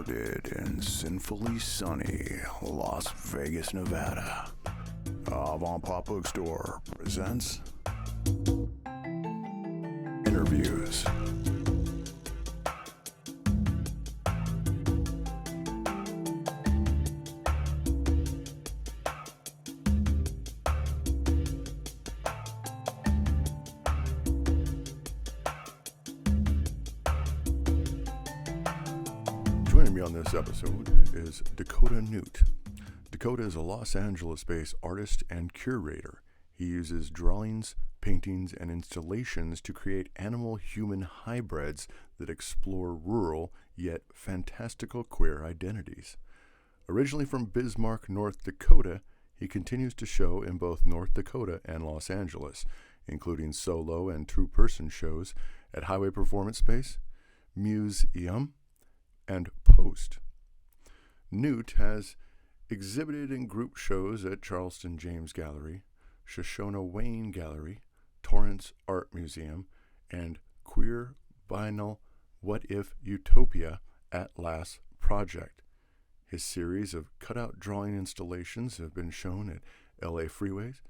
Recorded in sinfully sunny Las Vegas, Nevada, Avantpop Bookstore presents Interviews. Joining me on this episode is Dakota Noot. Dakota is a Los Angeles-based artist and curator. He uses drawings, paintings, and installations to create animal-human hybrids that explore rural yet fantastical queer identities. Originally from Bismarck, North Dakota, he continues to show in both North Dakota and Los Angeles, including solo and two-person shows at Highway Performance Space, Museum, and Post. Noot has exhibited in group shows at Charleston James Gallery, Shoshone Wayne Gallery, Torrance Art Museum, and Queer Vinyl What If Utopia at Last Project. His series of cutout drawing installations have been shown at LA Freeways,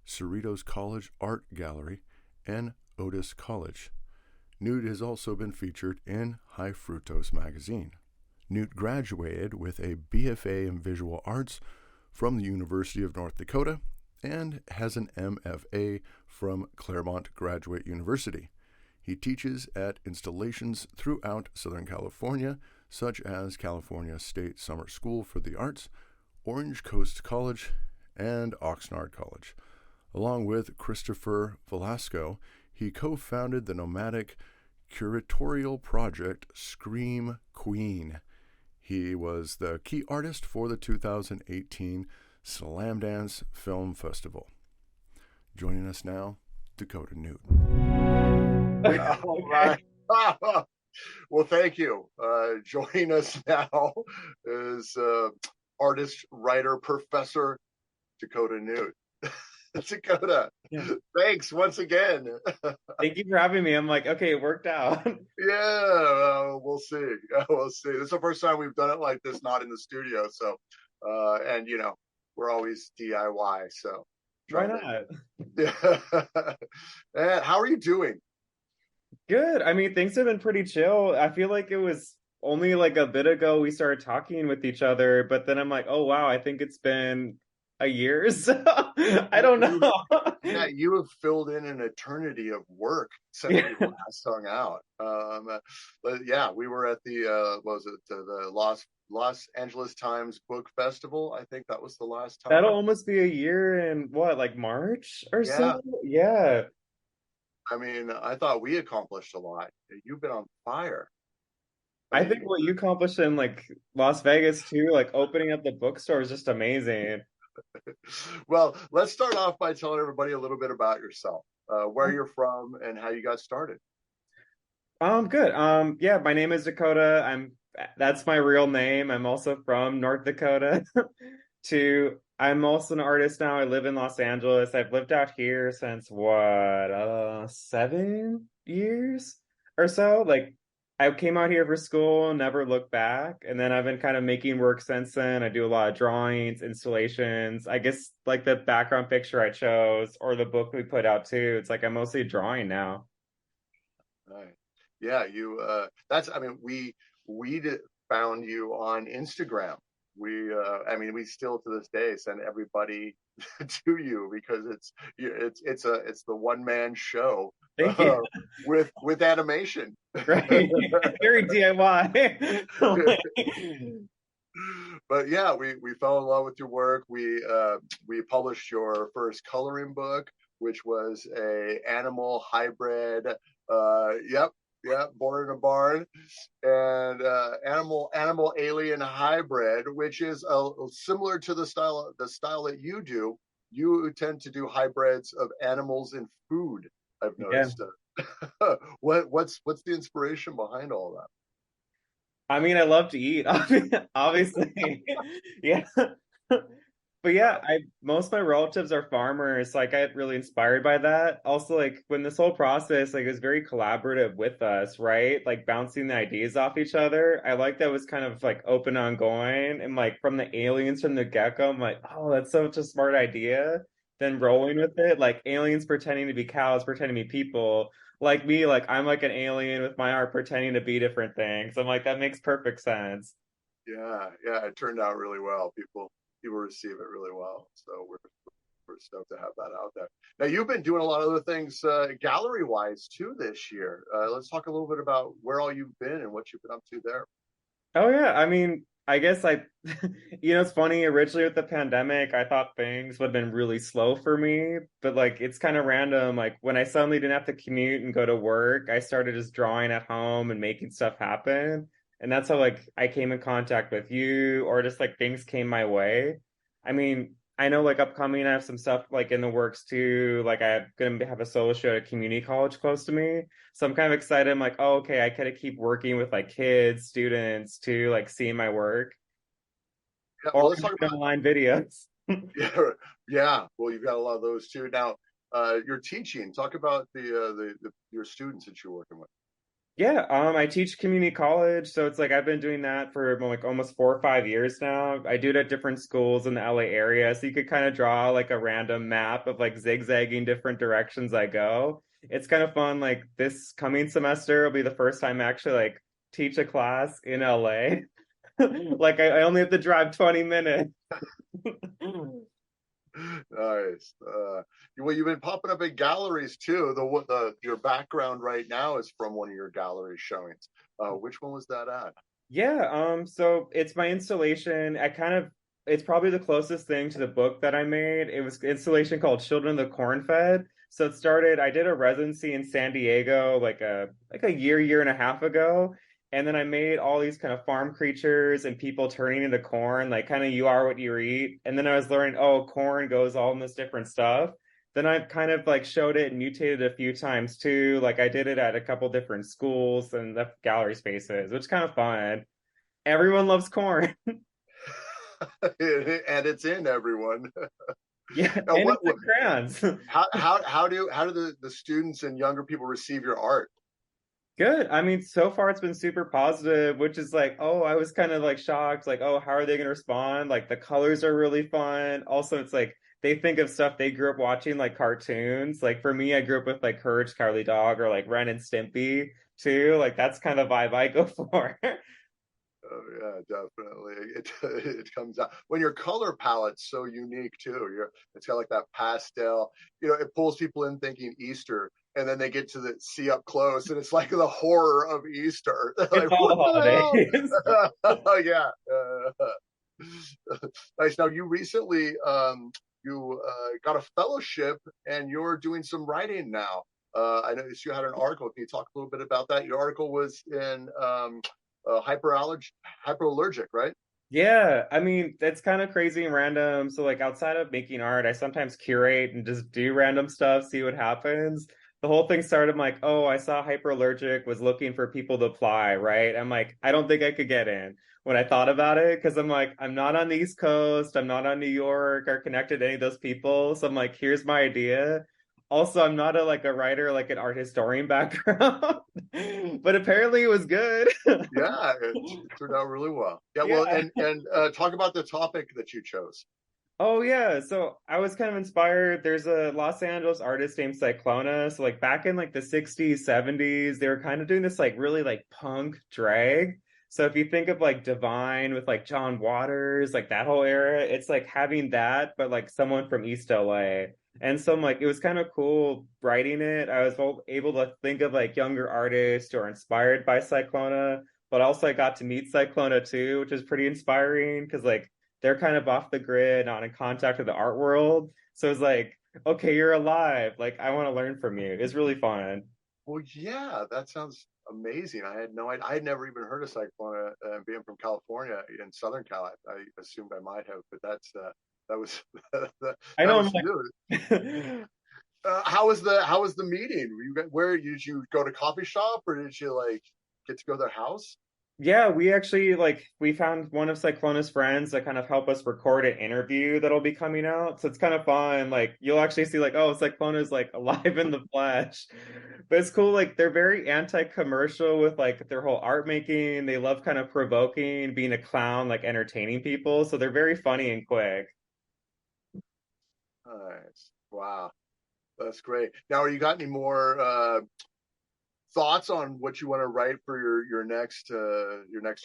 Cerritos College Art Gallery, and Otis College. Noot has also been featured in High Fructose magazine. Noot graduated with a BFA in Visual Arts from the University of North Dakota and has an MFA from Claremont Graduate University. He teaches at installations throughout Southern California, such as California State Summer School for the Arts, Orange Coast College, and Oxnard College. Along with Christopher Velasco, he co-founded the nomadic curatorial project Scream Queen. He was the key artist for the 2018 Slam Dance Film Festival. Joining us now, Dakota Noot. All right. Well, thank you. Joining us now is artist, writer, professor Dakota Noot. Dakota, yeah. Thanks once again. Thank you for having me. I'm like, okay, it worked out. Yeah, we'll see. We'll see. This is the first time we've done it like this, not in the studio. So, and you know, we're always DIY. So, why not? Yeah. And how are you doing? Good. I mean, things have been pretty chill. I feel like it was only like a bit ago we started talking with each other, but then I'm like, oh wow, I think it's been a year. So I don't know. Yeah, you have filled in an eternity of work since we last hung out. But yeah, we were at the the Los Angeles Times Book Festival. I think that was the last time. That'll almost be a year in what, like March or so? Yeah. I mean, I thought we accomplished a lot. You've been on fire. I think what you accomplished in like Las Vegas too, like opening up the bookstore is just amazing. Well, let's start off by telling everybody a little bit about yourself, where you're from and how you got started. Good. Yeah, my name is Dakota. That's my real name. I'm also from North Dakota. I'm also an artist now. I live in Los Angeles. I've lived out here since 7 years or so. Like I came out here for school, never looked back, and then I've been kind of making work since then. I do a lot of drawings, installations. I guess like the background picture I chose or the book we put out too. It's like I'm mostly drawing now. Right. Yeah, we found you on Instagram. We still to this day send everybody to you because it's the one man show with animation. Right, very DIY. But yeah, we fell in love with your work. We published your first coloring book, which was a animal hybrid. Born in a barn, and animal alien hybrid, which is similar to the style that you do. You tend to do hybrids of animals and food. I've noticed. Yeah. What's the inspiration behind all that? I mean, I love to eat, obviously. Yeah. But yeah, I most of my relatives are farmers, so I get really inspired by that. Also, like when this whole process like is very collaborative with us, right? Like bouncing the ideas off each other. I like that was kind of like open ongoing and like from the aliens from the get-go, I'm like, oh, that's such a smart idea. Then rolling with it, like aliens pretending to be cows, pretending to be people. Like me, like I'm like an alien with my art pretending to be different things. I'm like, that makes perfect sense. Yeah, yeah, it turned out really well. People receive it really well. So we're stoked to have that out there. Now you've been doing a lot of other things gallery wise too this year. Let's talk a little bit about where all you've been and what you've been up to there. Oh yeah, I mean, I guess I, it's funny. Originally with the pandemic, I thought things would have been really slow for me, but like it's kind of random. Like when I suddenly didn't have to commute and go to work, I started just drawing at home and making stuff happen. And that's how like I came in contact with you, or just like things came my way. I mean, I know like upcoming, I have some stuff like in the works too. Like I'm gonna have a solo show at a community college close to me. So I'm kind of excited. I'm like, oh, okay, I kind of keep working with like kids, students to like see my work Yeah, or well, let's talk doing about online videos. yeah, yeah. Well, you've got a lot of those too. Now, you're teaching. Talk about the your students that you're working with. Yeah, I teach community college, so it's like I've been doing that for like almost 4 or 5 years now. I do it at different schools in the LA area, so you could kind of draw like a random map of like zigzagging different directions I go. It's kind of fun. Like this coming semester will be the first time I actually like teach a class in LA. Like I only have to drive 20 minutes. Nice. Well, you've been popping up at galleries too. The your background right now is from one of your gallery showings. Which one was that at? Yeah, so it's my installation. It's probably the closest thing to the book that I made. It was an installation called Children of the Corn-Fed. So it started, I did a residency in San Diego like a year and a half ago. And then I made all these kind of farm creatures and people turning into corn, like kind of you are what you eat. And then I was learning, oh, corn goes all in this different stuff. Then I kind of like showed it and mutated a few times too. Like I did it at a couple different schools and the gallery spaces, which is kind of fun. Everyone loves corn. And it's in everyone. Yeah, Now, and it's in crayons. how do the students and younger people receive your art? Good. I mean, so far it's been super positive, which is like, oh, I was kind of like shocked, like, oh, how are they gonna respond? Like the colors are really fun. Also, it's like they think of stuff they grew up watching, like cartoons. Like for me, I grew up with like Courage, Cowardly Dog, or like Ren and Stimpy too. Like that's kind of vibe I go for. Oh yeah, definitely. It comes out when your color palette's so unique too. It's got like that pastel. It pulls people in thinking Easter, and then they get to see up close, and it's like the horror of Easter. It's Like all the what holidays. the hell? Oh yeah. Nice. Now you recently you got a fellowship, and you're doing some writing now. I noticed you had an article. Can you talk a little bit about that? Your article was in hyperallergic, right? Yeah, I mean, that's kind of crazy and random. So, like, outside of making art, I sometimes curate and just do random stuff, see what happens. The whole thing started, I'm like, oh, I saw Hyperallergic was looking for people to apply, right? I'm like, I don't think I could get in when I thought about it, because I'm like, I'm not on the East Coast, I'm not on New York or connected to any of those people. So I'm like, here's my idea. Also, I'm not a writer, like an art historian background, but apparently it was good. Yeah, it turned out really well. Yeah, well, Yeah. and talk about the topic that you chose. Oh yeah, so I was kind of inspired. There's a Los Angeles artist named Cyclona. So like back in like the 60s, 70s, they were kind of doing this like really like punk drag. So if you think of like Divine with like John Waters, like that whole era, it's like having that, but like someone from East LA. And so I'm like, it was kind of cool writing it. I was able to think of like younger artists who are inspired by Cyclona, but also I got to meet Cyclona too, which is pretty inspiring because like they're kind of off the grid, not in contact with the art world. So it's like, okay, you're alive. Like, I want to learn from you. It's really fun. Well, yeah, that sounds amazing. I had no idea. I had never even heard of Cyclona, being from California in Southern Cal. I assumed I might have, but that was that I know. was I'm new. like, How was the meeting? Where did you go to coffee shop, or did you like get to go to their house? Yeah, we actually we found one of Cyclona's friends that kind of help us record an interview that'll be coming out. So it's kind of fun. Like you'll actually see oh, Cyclona's alive in the flesh. But it's cool, they're very anti-commercial with their whole art making. They love kind of provoking, being a clown, entertaining people. So they're very funny and quick. Nice. Wow. That's great. Now, are you got any more thoughts on what you want to write for your next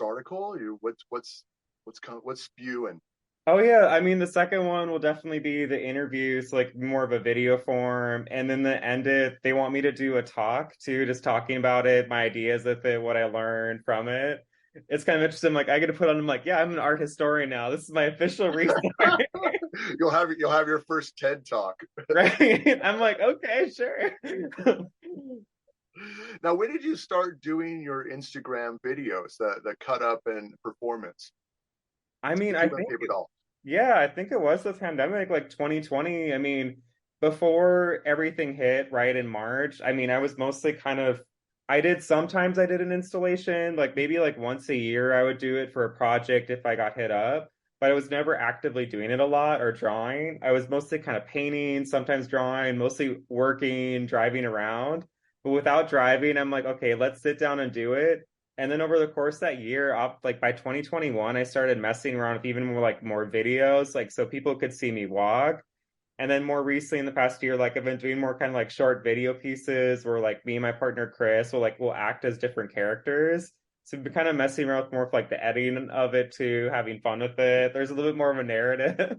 article? What's spewing? Oh yeah, I mean the second one will definitely be the interviews, more of a video form, and then the end it, they want me to do a talk too, just talking about it, my ideas with it, what I learned from it. It's kind of interesting. I get to put on. I'm yeah, I'm an art historian now. This is my official restart. You'll have your first TED talk, right? I'm okay, sure. Now, when did you start doing your Instagram videos, the cut up and performance? I mean, I think paper doll. Yeah, I think it was the pandemic, 2020. I mean, before everything hit, right in March, I mean, I was mostly sometimes I did an installation, maybe once a year I would do it for a project if I got hit up, but I was never actively doing it a lot or drawing. I was mostly kind of painting, sometimes drawing, mostly working, driving around. But without driving, I'm okay, let's sit down and do it. And then over the course of that year, up by 2021, I started messing around with even more more videos, so people could see me walk. And then more recently in the past year, I've been doing more kind of short video pieces where me and my partner Chris will we'll act as different characters. So we've been kind of messing around with more of the editing of it too, having fun with it. There's a little bit more of a narrative.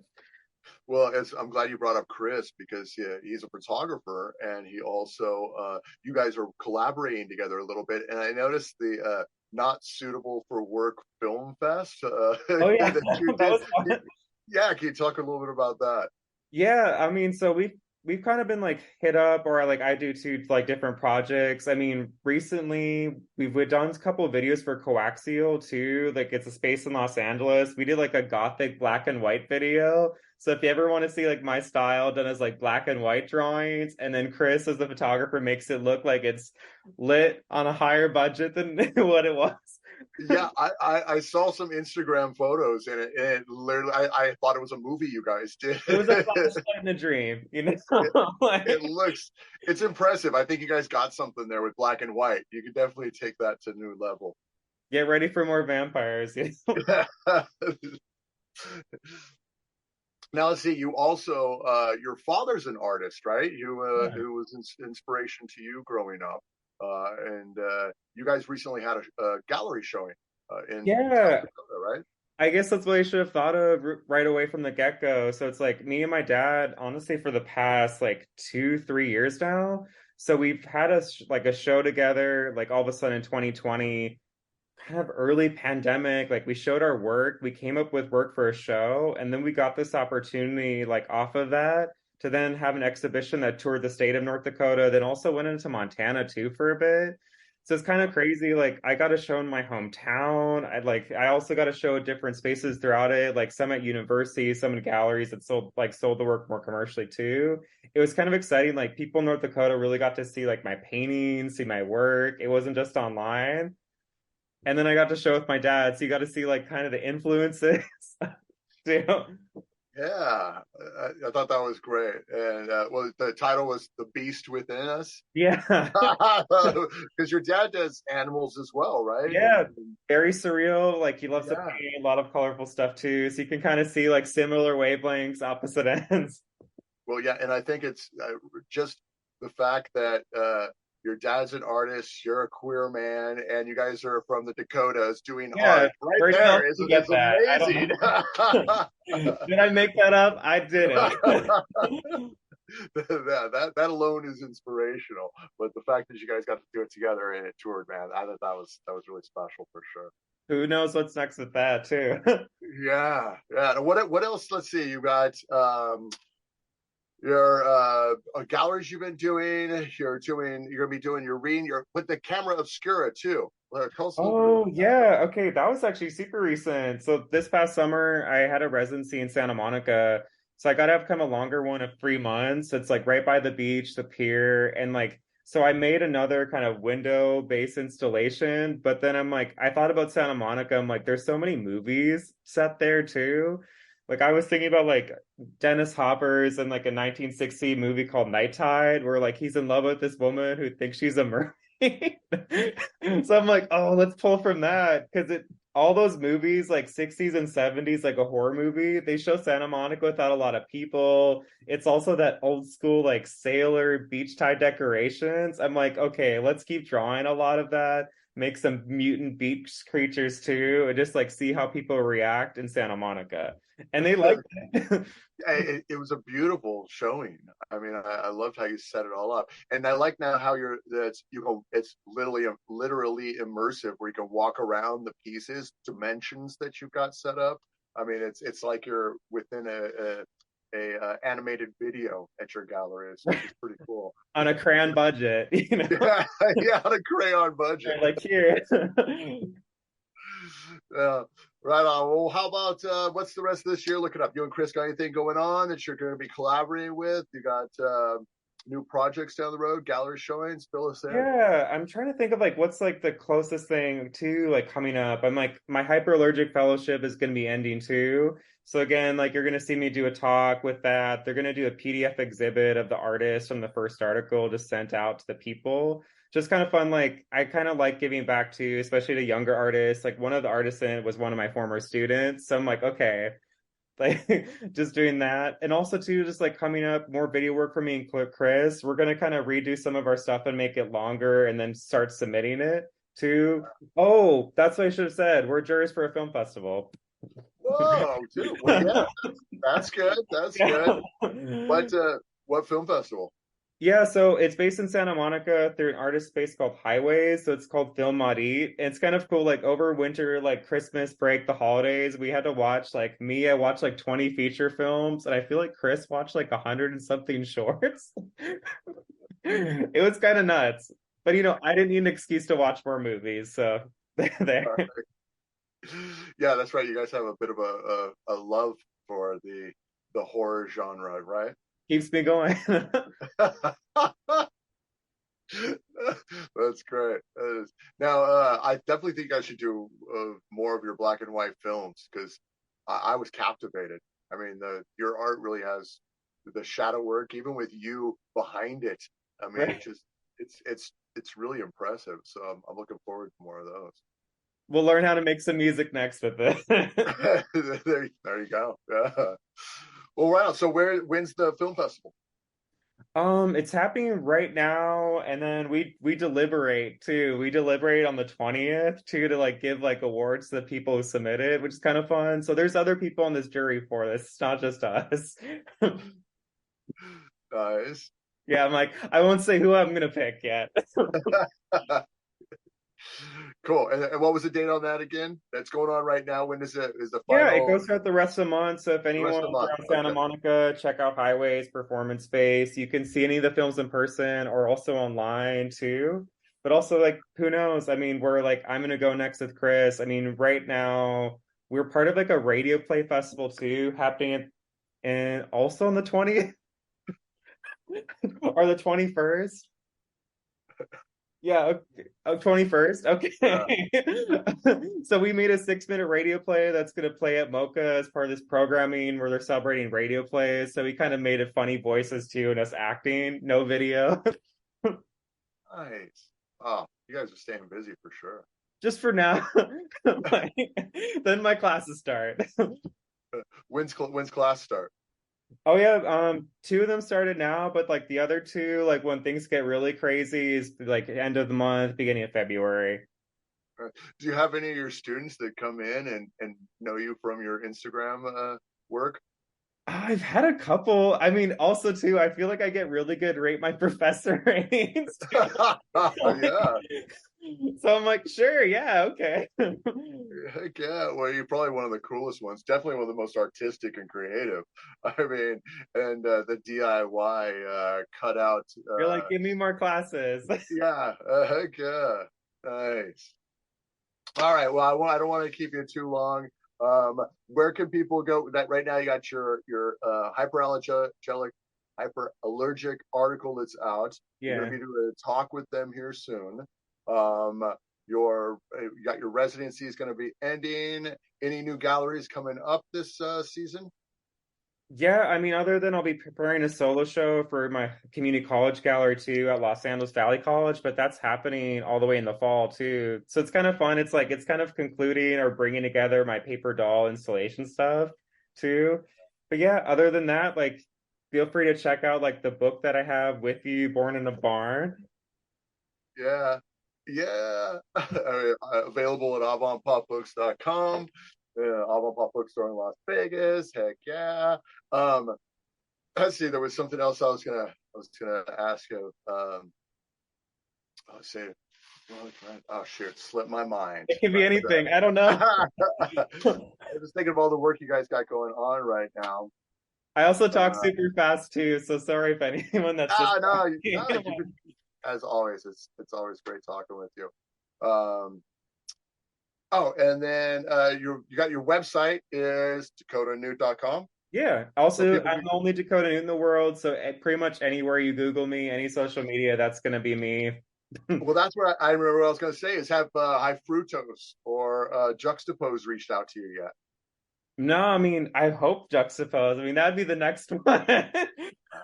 Well, I'm glad you brought up Chris because he's a photographer and he also you guys are collaborating together a little bit. And I noticed the Not Suitable for Work Film Fest. Oh yeah, that was fun. Yeah, can you talk a little bit about that? Yeah, I mean, so we've kind of been hit up, or I do too, different projects. I mean, recently we've done a couple of videos for Coaxial too. It's a space in Los Angeles. We did a gothic black and white video. So if you ever want to see my style done as black and white drawings, and then Chris as the photographer makes it look like it's lit on a higher budget than what it was. Yeah, I saw some Instagram photos and it literally I thought it was a movie you guys did. It was a flashlight in a dream, It's impressive. I think you guys got something there with black and white. You could definitely take that to a new level. Get ready for more vampires. Now let's see. You also your father's an artist, right? Yeah. Who was inspiration to you growing up, and you guys recently had a gallery showing in South Yeah, Dakota, right? I guess that's what I should have thought of right away from the get-go. So it's me and my dad, honestly, for the past 2, 3 years now. So we've had a show together, all of a sudden in 2020, kind of early pandemic. We showed our work, we came up with work for a show, and then we got this opportunity, off of that, to then have an exhibition that toured the state of North Dakota, then also went into Montana too for a bit. So it's kind of crazy. I got a show in my hometown. I also got a show at different spaces throughout it, some at universities, some in galleries that sold the work more commercially too. It was kind of exciting. People in North Dakota really got to see my paintings, see my work. It wasn't just online. And then I got to show with my dad, so you got to see kind of the influences. you know? Yeah, I thought that was great. And well, the title was "The Beast Within Us." Yeah. Because your dad does animals as well, right? Yeah, very surreal. He loves to Yeah. paint a lot of colorful stuff too. So you can kind of see similar wavelengths, opposite ends. Well, yeah, and I think it's just the fact that your dad's an artist, you're a queer man, and you guys are from the Dakotas doing Yeah, art. Right where there else is to get that? I don't amazing. know. Did I make that up? I didn't. that alone is inspirational. But the fact that you guys got to do it together and it toured, man, I thought that was really special for sure. Who knows what's next with that too? Yeah, yeah. What else? Let's see. You got your galleries you've been doing. You're gonna be doing your reading. You're with the camera obscura too. Tell us a little Oh, yeah. Okay, that was actually super recent. So this past summer, I had a residency in Santa Monica. So I got to have kind of a longer one of 3 months. It's right by the beach, the pier, and So I made another kind of window-based installation, but then I'm like, I thought about Santa Monica. I'm like, there's so many movies set there too. Like I was thinking about like Dennis Hopper's in like a 1960 movie called Night Tide, where like he's in love with this woman who thinks she's a mermaid. So I'm like, oh, let's pull from that because it all those movies like 60s and 70s, like a horror movie, they show Santa Monica without a lot of people. It's also that old school like sailor beach tide decorations. I'm like, okay, let's keep drawing a lot of that. Make some mutant beach creatures too, and just like see how people react in Santa Monica. And they like it. It was a beautiful showing. I mean, I loved how you set it all up, and I like now how it's literally immersive, where you can walk around the pieces, dimensions that you've got set up. I mean, it's like you're within a animated video at your gallery, which is pretty cool. On a crayon budget, you know. Yeah, yeah, on a crayon budget. Like here. Right on. Well, how about what's the rest of this year looking up? You and Chris got anything going on that you're going to be collaborating with? You got new projects down the road, gallery showings? Fill us in. Yeah, I'm trying to think of like what's like the closest thing to like coming up. I'm like my hyperallergic fellowship is going to be ending too. So again, like you're going to see me do a talk with that. They're going to do a PDF exhibit of the artist from the first article just sent out to the people. Just kind of fun. Like I kind of like giving back to, especially to younger artists. Like one of the artists in it was one of my former students. So I'm like, okay, like just doing that. And also too, just like coming up more video work for me and Chris. We're gonna kind of redo some of our stuff and make it longer and then start submitting it to. Oh, that's what I should have said. We're jurors for a film festival. Whoa, dude. Well, yeah, that's good. That's good. What film festival? Yeah, so it's based in Santa Monica through an artist space called Highways. So it's called Film Maudit. It's kind of cool. Like over winter, like Christmas break, the holidays, we had to watch like me, I watched like 20 feature films, and I feel like Chris watched like 100 and something shorts. It was kind of nuts. But you know, I didn't need an excuse to watch more movies, so there. Yeah, that's right. You guys have a bit of a love for the horror genre, right? Keeps me going. That's great. Now, I definitely think I should do more of your black and white films because I was captivated. I mean, your art really has the shadow work, even with you behind it. I mean, Right. it's really impressive. So I'm looking forward to more of those. We'll learn how to make some music next with it. There you go. Yeah. Well, right on. So when's the film festival? It's happening right now, and then we deliberate too. We deliberate on the 20th too to like give like awards to the people who submitted, which is kind of fun. So there's other people on this jury for this. It's not just us. Nice. Yeah, I'm like, I won't say who I'm gonna pick yet. Cool. And what was the date on that again? That's going on right now. When is the Yeah, it final? goes throughout the rest of the month. So if The rest of anyone's the month. around Santa Okay. Monica, check out Highways Performance Space. You can see any of the films in person or also online too. But also, like, who knows? I mean, we're like, I'm gonna go next with Chris. I mean, right now we're part of like a radio play festival too, happening and also on the 20th or the 21st. Yeah, okay. Oh, 21st. Okay. Yeah. So we made a 6-minute radio play that's going to play at Mocha as part of this programming where they're celebrating radio plays. So we kind of made it funny voices too and us acting, no video. Nice. Oh, you guys are staying busy for sure. Just for now. Like, then my classes start. When's class start? Oh yeah, 2 of them started now, but like the other 2, like when things get really crazy is like end of the month, beginning of February. Do you have any of your students that come in and know you from your Instagram work? I've had a couple. I mean, also too, I feel like I get really good rate my professor ratings. Yeah. So I'm like, sure, yeah, okay. Heck yeah. Well, you're probably one of the coolest ones. Definitely one of the most artistic and creative. I mean, and the DIY cutout. You're like, give me more classes. Yeah. Heck yeah. Nice. All right. Well, I don't want to keep you too long. Where can people go? That right now you got your hyperallergenic Hyperallergic article that's out. You're going Yeah. to be doing a talk with them here soon. Um, you got your residency is going to be ending. Any new galleries coming up this season? Yeah, I mean, other than I'll be preparing a solo show for my community college gallery too at Los Angeles Valley College, but that's happening all the way in the fall too. So it's kind of fun. It's like it's kind of concluding or bringing together my paper doll installation stuff too. But yeah, other than that, like feel free to check out like the book that I have with you, Born in a Barn. Yeah, yeah. Available at avantpopbooks.com. Avantpop Bookstore in Las Vegas. Heck yeah. Um, let's see. There was something else I was gonna ask you. Let's see. Oh shit, it slipped my mind. It can be But anything. I don't know. I was thinking of all the work you guys got going on right now. I also talk Uh, super fast too, so sorry if anyone that's just no, as always, it's always great talking with you. Um, oh, and then you got your website is dakotanoot.com. Yeah. So Also, people I'm the only Dakota Noot in the world, so pretty much anywhere you Google me, any social media, that's gonna be me. well, that's what I remember what I was going to say is have High Fructose or Juxtapose reached out to you yet? No, I mean, I hope Juxtapose. I mean, that'd be the next one. Yeah,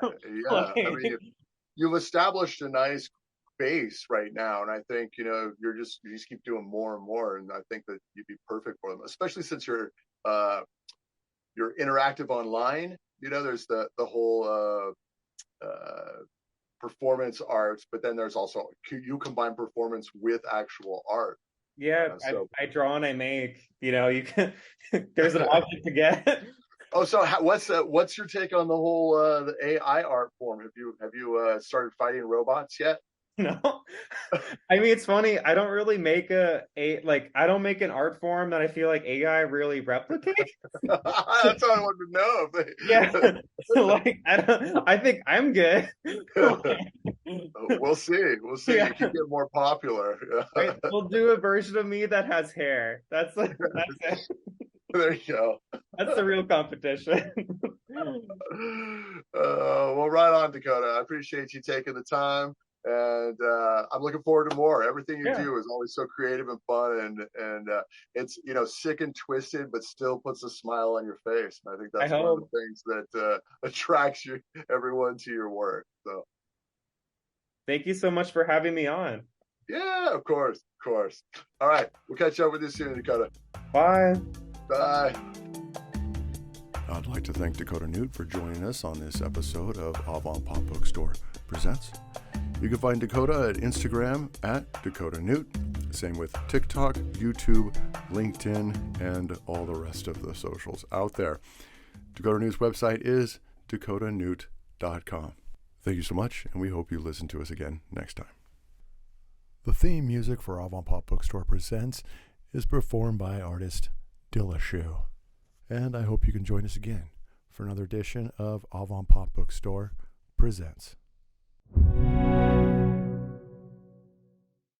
I mean, you've established a nice base right now, and I think you just keep doing more and more, and I think that you'd be perfect for them, especially since uh, you're interactive online. There's the whole performance arts, but then there's also you combine performance with actual art. Yeah, So I draw and I make. You can. There's an object to get. oh, so what's your take on the whole the AI art form? Have you started fighting robots yet? No, I mean it's funny. I don't really make I don't make an art form that I feel like AI really replicate. That's what I wanted to know. Yeah, like I think I'm good. We'll see. We'll see. Yeah. You keep getting more popular. Right, we'll do a version of me that has hair. That's it. There you go. That's the real competition. Well, right on, Dakota. I appreciate you taking the time, and I'm looking forward to more. Everything you Yeah. do is always so creative and fun, and it's sick and twisted, but still puts a smile on your face. And I think that's one of the things that attracts everyone to your work. So, Thank you so much for having me on. yeah, of course, of course. All right, we'll catch up with you soon, Dakota. Bye. Bye. I'd like to thank Dakota Noot for joining us on this episode of Avantpop Bookstore Presents. You can find Dakota at Instagram at Dakota Noot. Same with TikTok, YouTube, LinkedIn, and all the rest of the socials out there. Dakota Noot's website is dakotanoot.com. Thank you so much, and we hope you listen to us again next time. The theme music for Avantpop Bookstore Presents is performed by artist Dillashu. And I hope you can join us again for another edition of Avantpop Bookstore Presents.